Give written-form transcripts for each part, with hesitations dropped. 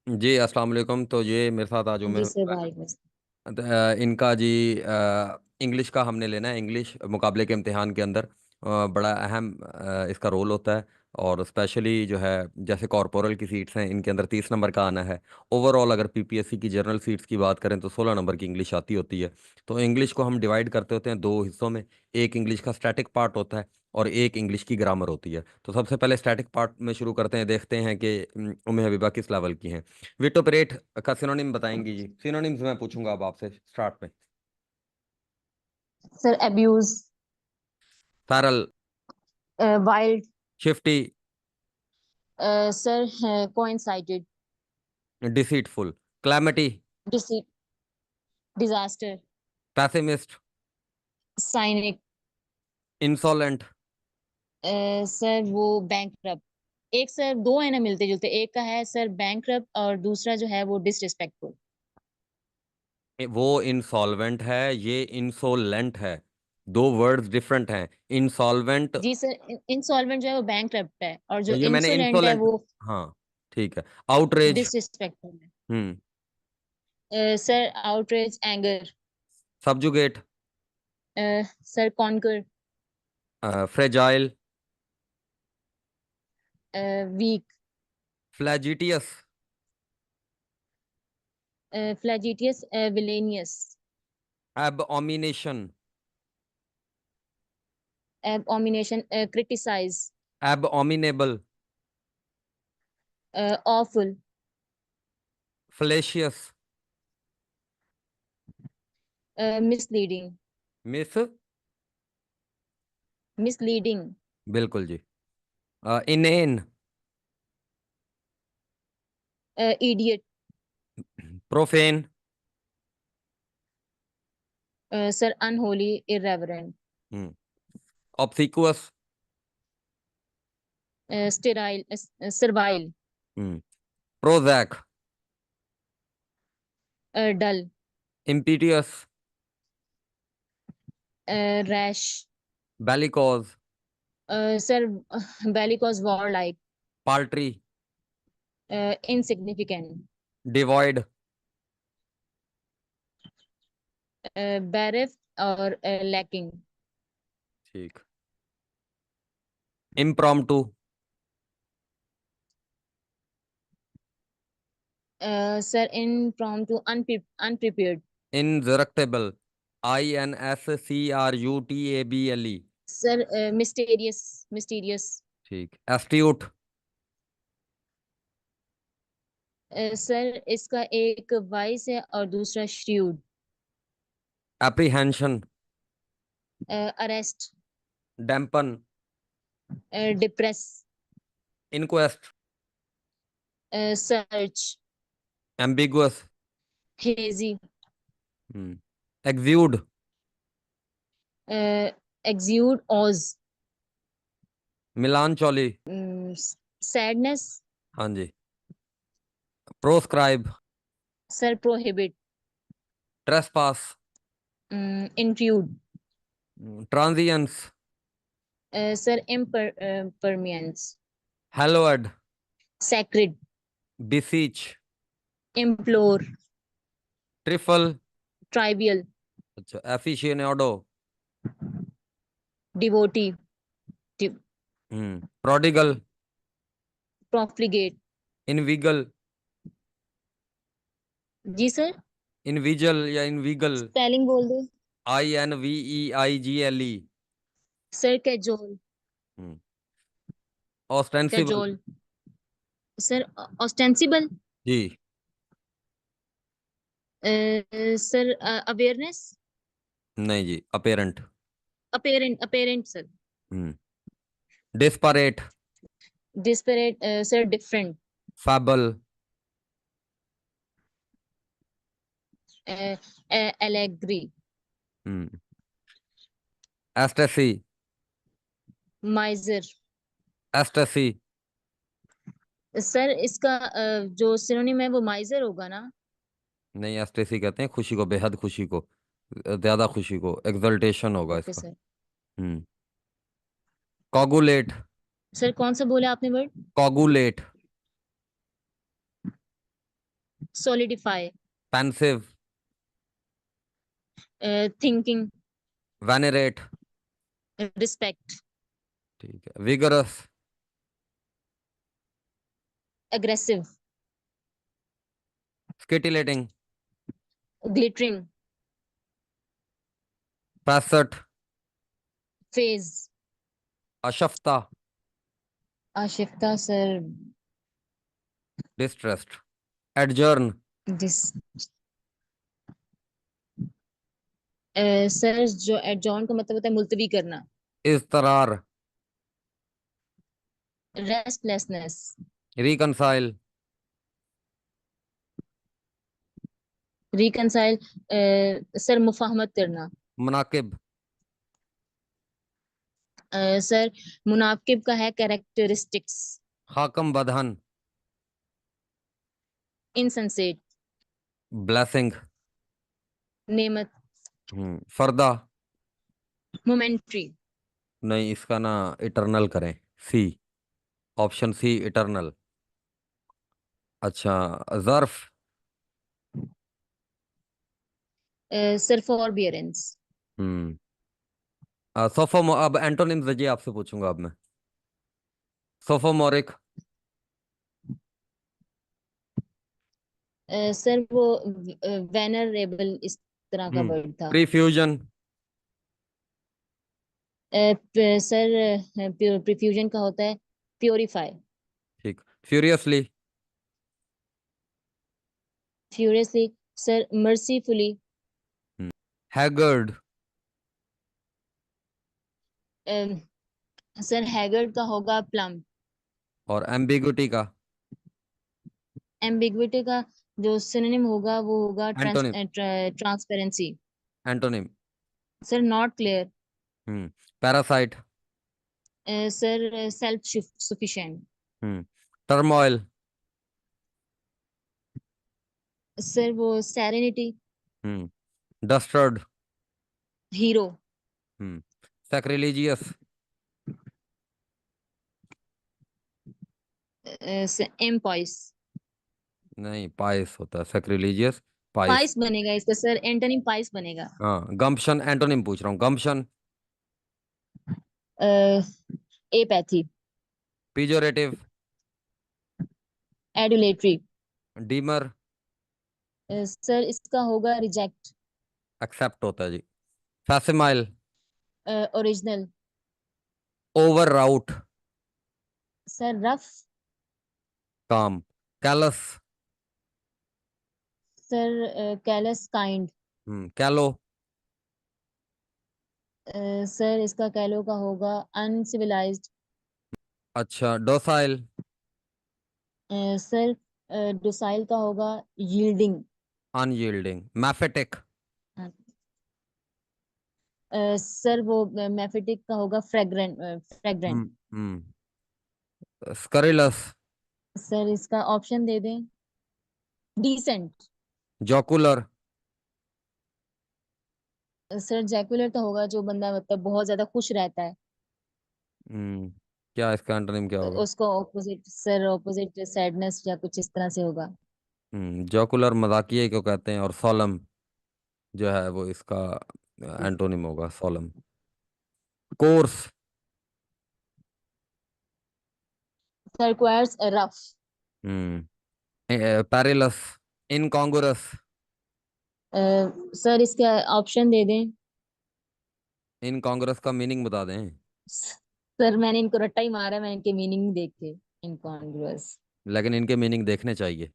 जी अस्सलाम वालेकुम। तो ये मेरे साथ आज जी उमेर। सर, भाई बस। इनका जी इंग्लिश का हमने लेना है। इंग्लिश मुकाबले के इम्तिहान के अंदर बड़ा अहम इसका रोल होता है। और स्पेशली जो है, जैसे कॉर्पोरल की सीट्स हैं, इनके अंदर 30 नंबर का आना है। ओवरऑल अगर पीपीएससी की जनरल सीट्स की बात करें तो 16 नंबर की इंग्लिश आती होती है। तो इंग्लिश को हम डिवाइड करते होते हैं दो हिस्सों में। एक इंग्लिश का स्टैटिक पार्ट होता है और एक इंग्लिश की ग्रामर होती है। तो सबसे पहले स्टैटिक पार्ट में शुरू करते हैं, देखते हैं कि उम्मे हबीबा किस लेवल की हैं। विटोपरेट का सिनोनिम बताएंगी जी? सिनोनिम्स मैं पूछूंगा अब आपसे स्टार्ट में। Sir, abuse. Feral. Wild. Shifty. Sir, coincided. Deceitful. Calamity. Deceit. Disaster. Pessimist. Cynic. Insolent. Sir, वो बैंकरप्ट। एक सर, दो है ना मिलते जुलते। एक का है सर बैंकरप्ट और दूसरा जो है वो डिसरिस्पेक्टफुल। वो इंसॉल्वेंट है, ये इंसोलेंट है। दो वर्ड्स डिफरेंट हैं। इंसॉल्वेंट। जी सर, इंसॉल्वेंट जो है वो बैंकरप्ट है और जो तो ये मैंने इंसोलेंट है इंसोलेंट। वो हाँ, ठीक है। आउटरेज। Disrespectful hmm. है। Sir, outrage, anger. Subjugate. Sir, conquer. Fragile. Weak. Flagitious. Flagitious, villainous. Abomination. Abomination, criticise. Abominable. Awful. Fallacious. Misleading. Miss. Misleading. बिल्कुल जी। Inane. Idiot. Profane. Sir, unholy, irreverent. Hmm. Obsequious. Sterile, servile. Hmm. Prosaic. Dull. Impetuous. Rash. Bellicose. Sir, bellicose, warlike. Paltry. Insignificant. Devoid. Bereft और lacking. ठीक। Impromptu. Sir, impromptu, unprepared. Inscrutable. INSCRUTABLE। Sir, mysterious. Mysterious. ठीक। Astute. Sir, इसका एक vice है और दूसरा shrewd. Apprehension. Arrest. Dampen. Depress. Inquest. Search. Ambiguous. Hazy. Exude. Exude, ooze. Melancholy. Sadness. हाँ जी। Proscribe. Sir, prohibit. Trespass. Intrude. Transience. Sir, impermanence. Hallowed. Sacred. Beseech. Implore. Trifle. Trivial. अच्छा, aficionado. Devotee. Prodigal. Profligate. Inveigle. जी sir. Inveigle या inveigle. Spelling बोल दो। INVEIGLE। Sir, cajole. Ostensible. Cajole. Sir, ostensible. जी। Sir, awareness. नहीं जी, apparent. Apparent, apparent sir. Desperate. Desperate, sir, different. फैबल। Allegory. Ecstasy. Miser. Ecstasy. Sir, इसका जो synonym है वो माइजर होगा ना। नहीं, एस्टेसी कहते हैं खुशी को, बेहद खुशी को, ज्यादा खुशी को, एक्सल्टेशन होगा ओके इसका। सर। कॉगुलेट। सर, कौन सा बोला आपने word? Coagulate. solidify, pensive, thinking, venerate, respect, ठीक है, vigorous, aggressive, scintillating, glittering, facet, phase, अशफ्ता, ashifta sir, distressed, adjourn, this sir जो एडजॉर्न का मतलब होता है मुलतवी करना, इज़्तिरार, रेस्टलेसनेस, reconcile, रिकनसाइल, सर मुफाहमत करना, मुनाकिब, सर मुनाकिब का है कैरेक्टरिस्टिक्स, हाकम बदहन, इनसेंसेट, blessing, नेमत, फर्दा, मोमेंट्री, नहीं इसका ना इटरनल करें, सी, ऑप्शन सी इटरनल। अच्छा, ज़र्फ, सर फॉरबियरेंस, हम्म सोफो, अब एंटोनिम्स दीजिए, आपसे पूछूंगा अब मैं। सोफोमोरिक, सर वो वेनरेबल इस तरह का वर्ड था। प्रीफ्यूजन, सर प्रीफ्यूजन का होता है प्योरीफाई, ठीक, furiously, furiously, sir mercifully, haggard, sir haggard का होगा प्लम, और एम्बिगुटी का एम्बिग्विटी का जो सिनोनिम होगा वो होगा antonym, transparency, antonym, sir not clear, parasite, sir self sufficient, turmoil, sir वो सेरेनिटी, डस्टर्ड, हीरो, सैक्रिलीजियस, एम्पॉइस, नहीं पाइस होता है, सैक्रिलीजियस, पाइस। पाइस बनेगा इसका सर, एंटोनिम पाइस बनेगा। हाँ, गम्पशन, एंटोनिम पूछ रहा हूँ, गम्पशन, एपैथी, पीजोरेटिव, एडुलेटरी, डीमर, सर इसका होगा रिजेक्ट, एक्सेप्ट होता है जी, फैसिमाइल, ओरिजिनल, ओवर राउट, सर रफ, काम, कैलस, सर कैलस काइंड, कैलो, सर इसका कैलो का होगा अनसिविलाइज्ड, अच्छा, डोसाइल, सर डोसाइल का होगा यील्डिंग, अनयील्डिंग, मैफेटिक, सर वो मैफेटिक का होगा फ्रेग्रेंट, फ्रेग्रेंट, स्करिलस, सर इसका ऑप्शन दे दें, डिसेंट, जोकुलर, सर जैकुलर का होगा जो बंदा मतलब बहुत ज्यादा खुश रहता है, क्या इसका एंटोनिम क्या होगा? उसको ऑपोजिट सर, ऑपोजिट सैडनेस या कुछ इस तरह से होगा। जोकुलर मजाकिये को कहते हैं, और सोलम जो है वो इसका एंटोनिम होगा, solemn, coarse, sir requires rough, perilous, incongruous, sir इसका ऑप्शन दे दें। इनकॉन्ग्रुअस का मीनिंग बता दें, सर मैंने इनको रट्टा ही मारा है, मैंने इनके मीनिंग नहीं देखे, इनकॉन्ग्रुअस। लेकिन इनके मीनिंग देखने चाहिए।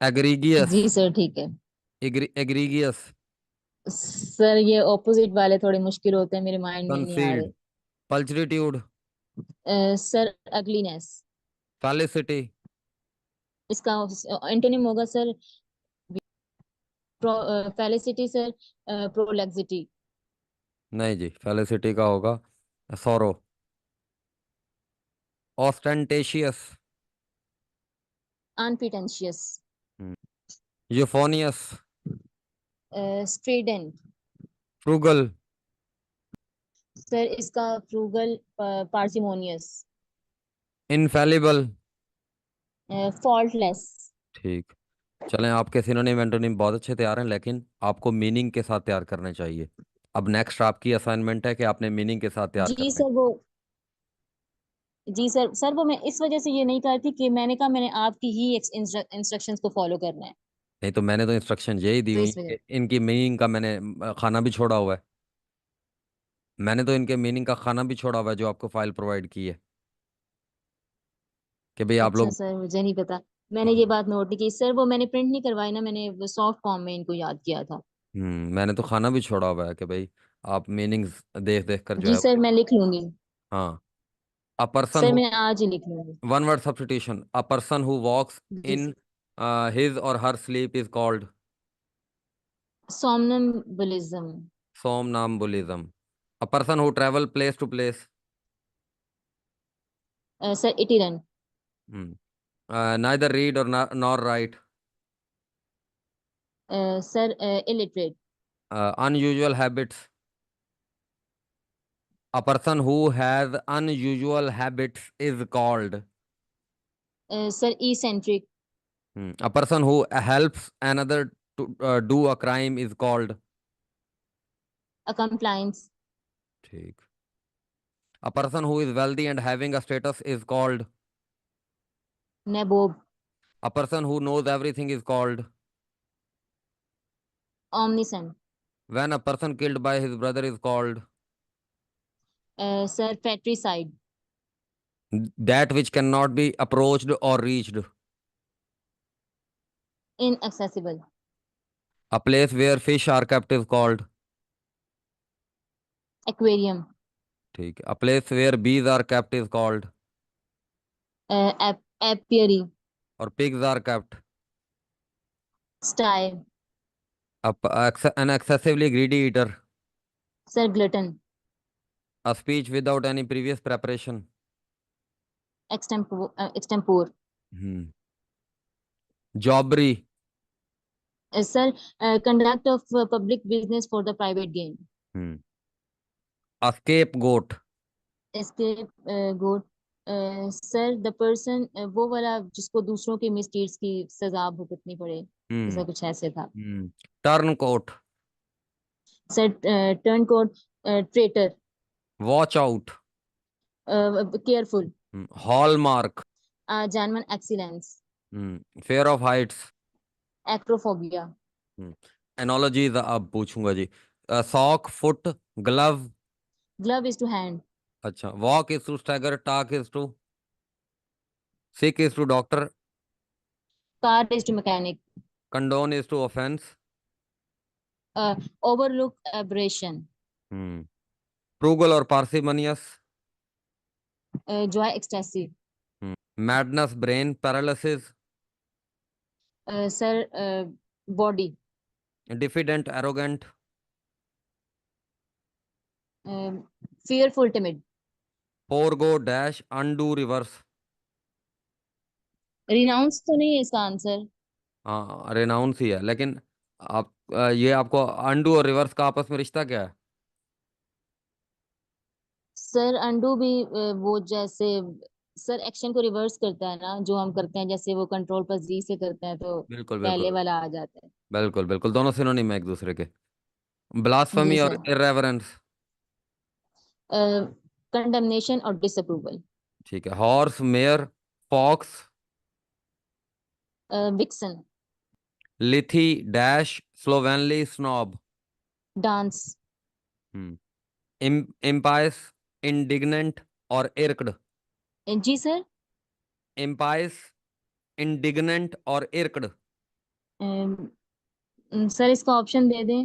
एग्रीगियस, जी सर ठीक है। एग्रीगियस, सर ये ऑपोजिट वाले थोड़े मुश्किल होते हैं, मेरे माइंड में नहीं आ कंसीड, रहे। पल्चरिट्यूड, सर अगलीनेस, फेलिसिटी, इसका एंटोनिम होगा सर फेलिसिटी, सर प्रोलेक्सिटी, नहीं जी, फेलिसिटी का होगा सोरो, ऑस्टेंटेशियस, अनप्रिटेंशियस, यूफोनियस, स्ट्रीडेंट, फ्रूगल, सर इसका फ्रूगल, पार्सिमोनियस, इनफैलिबल, फॉल्टलेस। ठीक। चलें, आपके सिनोनिम एंटोनिम बहुत अच्छे तैयार हैं, लेकिन आपको मीनिंग के साथ तैयार करने चाहिए। अब नेक्स्ट आपकी असाइनमेंट है कि आपने मीनिंग के साथ तैयार जी करने हैं। सर वो जी सर सर वो मैं इस वजह से ये नहीं करती कि मैंने कहा मैंने आपकी ही इंस्ट्रक्शंस को फॉलो करना है। नहीं तो मैंने तो इंस्ट्रक्शन यही दी तो हुई इस है वजह कि इनकी मीनिंग का मैंने खाना भी छोड़ा हुआ है। मैंने तो इनके मीनिंग का खाना भी छोड़ा हुआ है जो आपको फाइल प्रोवाइड की है, कि भाई आप अच्छा लोग। सर मुझे नहीं पता। मैंने ये हाँ। बात नोट नहीं की सर, वो मैंने प्रिंट नहीं करवाई ना, मैंने सॉफ्ट फॉर्म में इनको याद किया था। मैंने तो खाना भी छोड़ा हुआ है कि भाई आप मीनिंग्स देख देख कर जो जी है। सर मैं लिख लूंगी। हाँ। अ पर्सन सर हु, मैं आज ही लिख लूंगी। One word substitution, a person who walks जी इन सर। हिज और her sleep is called somnambulism. somnambulism. A person who travel place to place. Sir itinerant. Hmm. Neither read or nor write. Sir illiterate. Unusual habits. A person who has unusual habits is called. Sir eccentric. A person who helps another to do a crime is called. Compliance. ठीक। A person who is wealthy and having a status is called. Nabob. A person who knows everything is called. Omniscient. When a person killed by his brother is called. Sir patricide. That which cannot be approached or reached. Inaccessible. A place where fish are kept is called. Aquarium. ठीक है। A place where bees are kept is called. Apiary. और pigs are kept. स्टाई। An excessively greedy eater. Sir glutton. A speech without any previous preparation. Extempore. Hmm. Jobbery. Sir conduct of public business for the private gain. Hmm. A scapegoat. इसके good. Sir the person वो वाला जिसको दूसरों के misdeeds की सजा भुगतनी पड़े, Hmm. ऐसा कुछ ऐसे था। Hmm. Turncoat. Sir turncoat. Traitor. Watch out. Careful. Hallmark. जानवन excellence. Fear of heights. Acrophobia. Analogies अब पूछूंगा जी। Sock, foot, glove. Glove is to hand. अच्छा। Walk is to stagger, talk is to, sick is to doctor, car is to mechanic. condone is to offense. Overlook abrasion. Hmm. Frugal or parsimonious. Joy ecstasy. Madness, brain paralysis. Sir body. Diffident, arrogant. Fearful timid. Forego, dash, undo, reverse. Renounce तो नहीं है इसका answer. हाँ, रेनाउंस ही है, लेकिन आप ये आपको अंडू और रिवर्स का आपस में रिश्ता क्या है? सर अंडू भी वो जैसे सर एक्शन को रिवर्स करता है ना, जो हम करते हैं, जैसे वो कंट्रोल पर जी से करते हैं तो बिल्कुल पहले बिल्कुल। वाला आ जाता बिल्कुल बिल्कुल, दोनों सिनोनिम है एक दूसरे के। है। जी ब्लास्फेमी और सर। इरेवरेंस। कंडमनेशन और डिसअप्रूवल। ठीक है। Horse, mare, fox. Vixen. Lithe, dash, slovenly, snob. Dance. Hmm. Impious, indignant और इर्क्ड। जी सर। इम्पायस, इंडिग्नेंट और इर्क्ड। सर इसका ऑप्शन दे दें।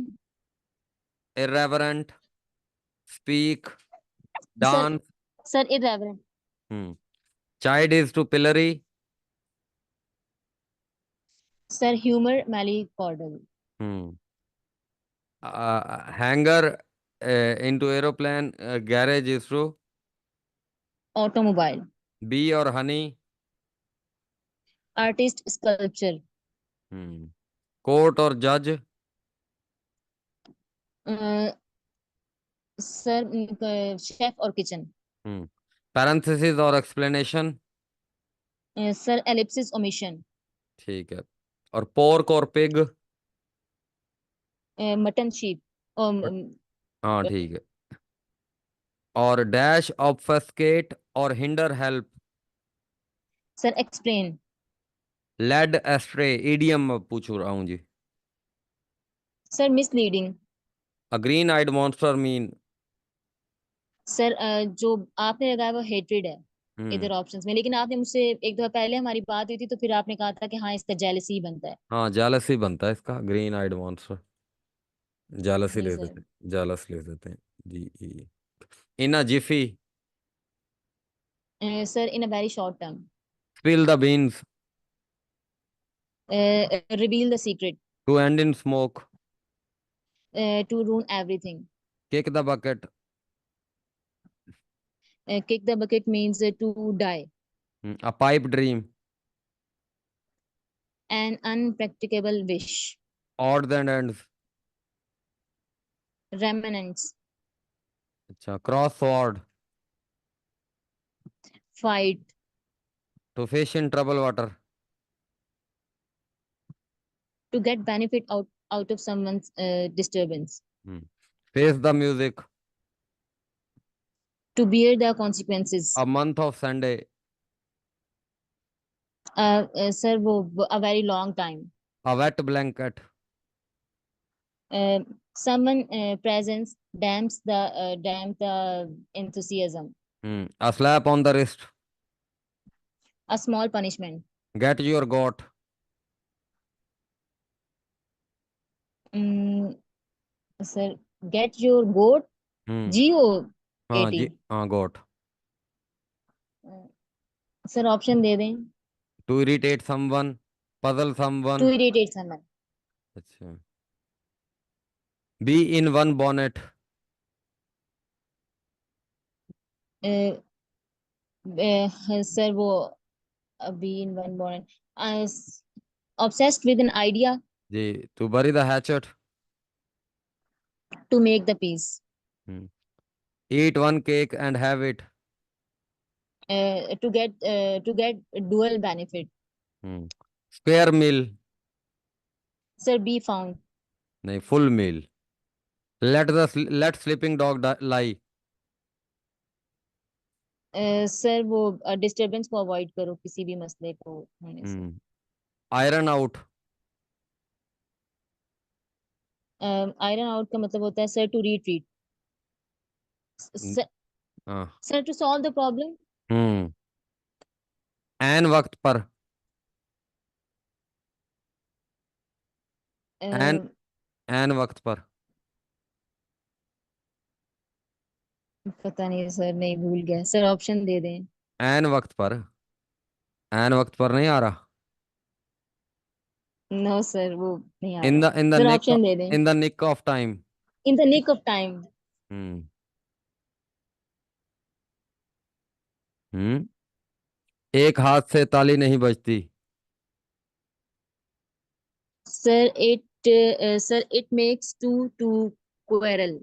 Irreverent, speak, sir dance. Sir irreverent. Hmm. Child is to pillory. Sir humour मैली कॉर्डल। Hmm. Hangar into aeroplane, garage is to. Automobile. Bee और honey. Artist sculpture. Hmm. Court और जज। Sir chef और kitchen. Hmm. Parenthesis और explanation. Sir ellipsis omission. ठीक है। और पोर्क और पिग। मटन शीप और हाँ ठीक है। और डैश ऑब्फस्केट और hinder help. Sir explain. Led astray idiom पूछ रहा हूँ जी। Sir misleading. A green eyed monster mean. Sir जो आपने लगाया वो हेट्रेड है हम्म। इधर ऑप्शंस में, लेकिन आपने मुझसे एक दफा पहले हमारी बात हुई थी तो फिर आपने कहा था कि हाँ इसका जेलसी बनता है। हाँ जेलस ही बनता है इसका, ग्रीन आइड मॉन्स्टर। जेलस ही जी ले सर। देते हैं, जेलस ले देते हैं। जी। In a jiffy. Sir in a very short term. Spill the beans. Reveal the secret. To end in smoke. To ruin everything. Kick the bucket. Kick the bucket means to die. A pipe dream. An unpracticable wish. Odds and ends. Remnants. अच्छा cross sword. Fight. To fish in trouble water. To get benefit out of someone's disturbance. Face the music. To bear the consequences. A month of Sunday. Sir वो a very long time. A wet blanket. Someone presence damp the enthusiasm. A slap on the wrist. A small punishment. Get your goat. Mm, sir, get your goat. Hmm. हाँ जी, GOAT. हाँ goat. Sir option दे दें। To irritate someone. Puzzle To someone. irritate someone. अच्छा। Bee in one bonnet. Uh, sir वो अभी in one born. Obsessed with an idea. जी। To bury the hatchet. To make the peace. Eat one cake and have it. To get dual benefit. Square meal. Sir, be found. नहीं, full meal. Let sleeping dog lie. Sir वो disturbance को avoid करो किसी भी मसले को होने से। Iron out. आयरन आउट का मतलब होता है सर टू रिट्रीट। हाँ। Sir to solve the problem. Hmm. एन वक्त पर। एन एन वक्त पर। पता नहीं सर, नहीं भूल गया सर, ऑप्शन दे दें। एन वक्त पर। एन वक्त पर नहीं आ रहा। नो सर, वो नहीं आ इन रहा। The in the sir nick option दे दें। In the nick of time. In the nick of time. Hmm. Hmm. एक हाथ से ताली नहीं बजती। Sir it makes two to quarrel.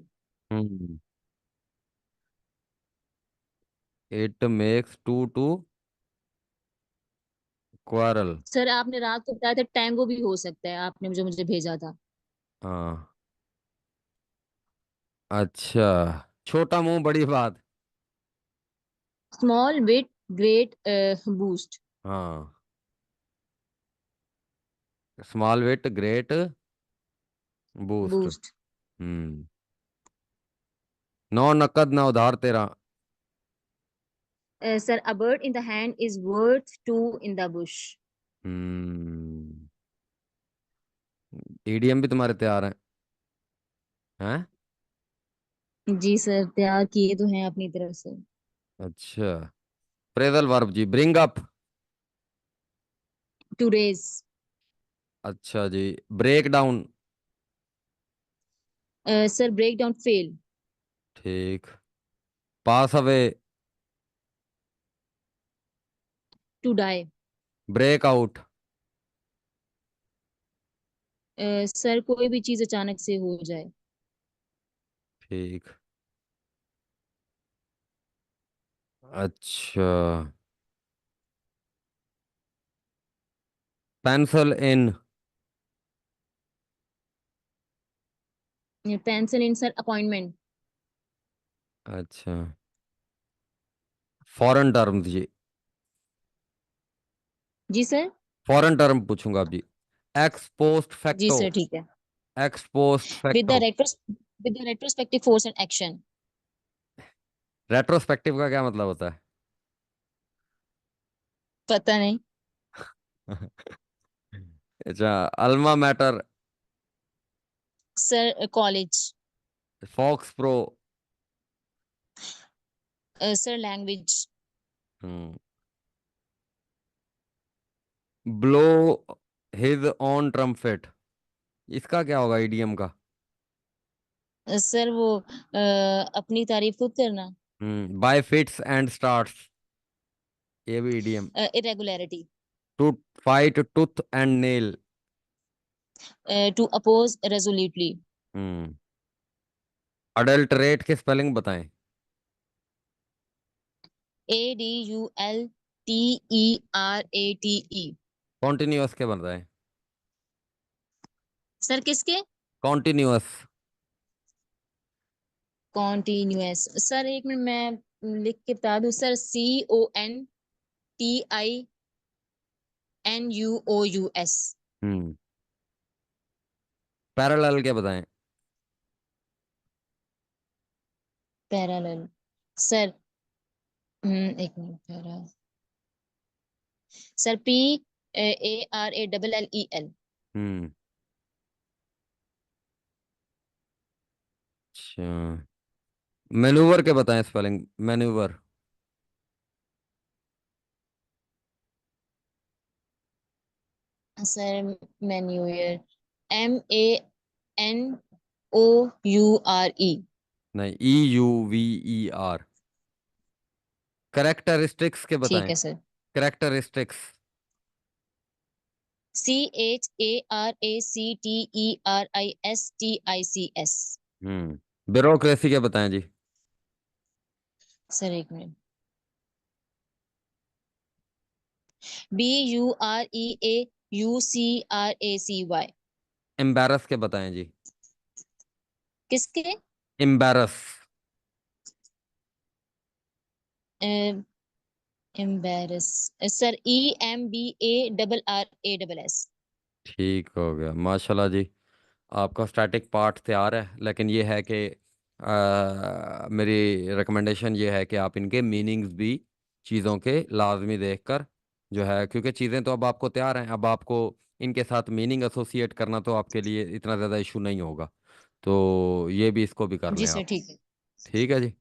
Hmm. It makes two quarrel. Sir आपने रात को बताया था टैंगो भी हो सकता है, आपने जो मुझे भेजा था। हाँ। अच्छा। छोटा मुंह बड़ी बात। Small wit great boost. हाँ। Small wit great boost. Boost. नौ नकद ना उधार तेरा। Sir a bird in the hand is worth two in the bush. Hmm. EDM भी तुम्हारे तैयार हैं? हैं? जी सर, तैयार किए तो हैं अपनी तरफ से। अच्छा। फ्रेजल वर्ब जी, ब्रिंग अप। To raise. अच्छा जी। Break down. Sir break down fail. ठीक। Pass away. To die. Break out. Sir कोई भी चीज अचानक से हो जाए। ठीक। अच्छा। Pencil in. Pencil in sir appointment. अच्छा। फॉरेन टर्म्स जी। जी सर। फॉरेन टर्म पूछूंगा अब जी। एक्स पोस्ट जी फैक्टो। सर ठीक है। Ex post with the facto. Retros with the retrospective force and action. Retrospective का क्या मतलब होता पता नहीं। है? अच्छा। Alma mater. Sir college. Fox pro. Sir language. Hmm. Blow his own trumpet. इसका क्या होगा ईडीएम का? सर वो अपनी तारीफ खुद करना। By fits and starts. ये भी idiom. Irregularity. To fight tooth and nail. To oppose resolutely. Hmm. Adulterate के स्पेलिंग बताएं। ADULTERATE। कॉन्टिन्यूअस के बताएं। सर किसके? कॉन्टिन्यूअस। कॉन्टिन्यूअस। सर एक मिनट मैं लिख के बता दूं सर। CONTINUOUS। हम्म। पैरेलल के बताएं। पैरेलल। सर एक मिनट पैरा। Sir PARALLEL। हम्म। अच्छा। मैन्यूवर के बताएं spelling. Manoeuvre. Sir manure. MANOURE। नहीं, EUVER। करेक्टरिस्टिक्स के ठीक बताएं। है सर। करेक्टरिस्टिक्स। CHARACTERISTICS। ब्यूरोक्रेसी के बताएं जी। सर एक मिनट। BUREAUCRACY। एम्बेरस के बताएं जी। किसके? एम्बेरस। एम्बेरस। Sir EMBARRASS। ठीक हो गया, माशाल्लाह जी। आपका स्टैटिक पार्ट तैयार है, लेकिन ये है कि मेरी रिकमेंडेशन ये है कि आप इनके मीनिंग्स भी चीज़ों के लाजमी देखकर जो है, क्योंकि चीज़ें तो अब आपको तैयार हैं, अब आपको इनके साथ मीनिंग एसोसिएट करना तो आपके लिए इतना ज़्यादा इशू नहीं होगा। तो ये भी इसको भी कर जी लें सर आप। ठीक है। ठीक है जी।